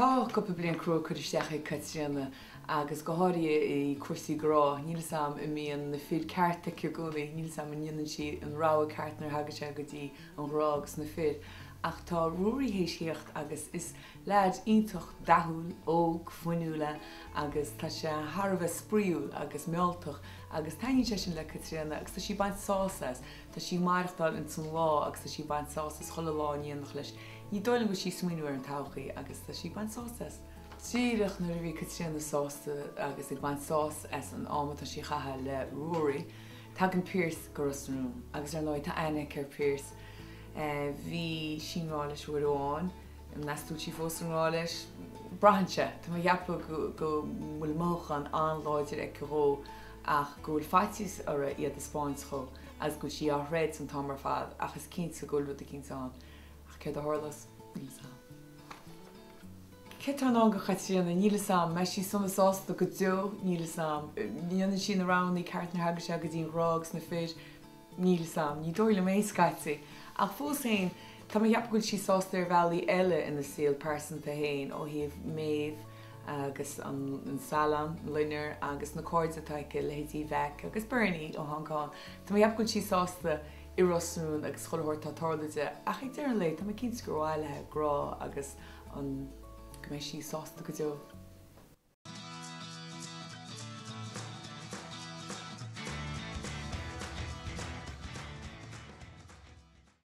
Tá cuppa bliain cruú chuisteach Caitríona agus go háirí I cuasaí grá, níl sam I míon na fíl carta ceúgaí, níl sam in dhéanann si an rá cartnar hagadte go dtí an rágus na fíl. Ach tá ruaí héisíocht agus is leid iontocht dathúil óg fuinúla agus tá sé Harbh spríúil agus meoltoch agus taine sé sin le Caitríona agus tá sí baint sásas, tá sí maireachtáil in san lá agus tá sí baint sásas chola lá níonach leis. Ní dóilm go sí smaoinúir an todhchaí agus tá sí baint sásas. Tíireach nuair a bhí Caitríona sásta agus ag baint sás as an áma tá sí chatha le ruaí, tag an Pierce go rosnú agus ar leid tá aine ar Pierce. Bhí sinrá leis uaráin, nasú sí fós an rá leis brahanse, Tá dheappa go bhfuil móchan an láidir ag goró ach go bhfuil faitis ar iad a Spáins cho as go sí á réid an tamar fad achas cinsa go bhfuil a cinsáin ach cé a hálas níl sam. Cé ná go Caitríona níl sam me sí suma sásta go deo níl sam, níanann sin arán í cartnar hagadte go dtíon rágus na fir níl sam, ní dóir le mé scaiti. Ach fós hain, tá dheappa goil sí sásta ar bhealaí eile ina scéal persanta hain ó híomh méid agus an salam, lunar agus na cóid atá le hétí bheic agus burnaí ó Hongkong. Tá dheappa goil sí sásta I Rosún agus choilthir tá tarlaide ach ag dear an lei, tá cinn go ráilethe grá agus an go mé sí sásta go deo.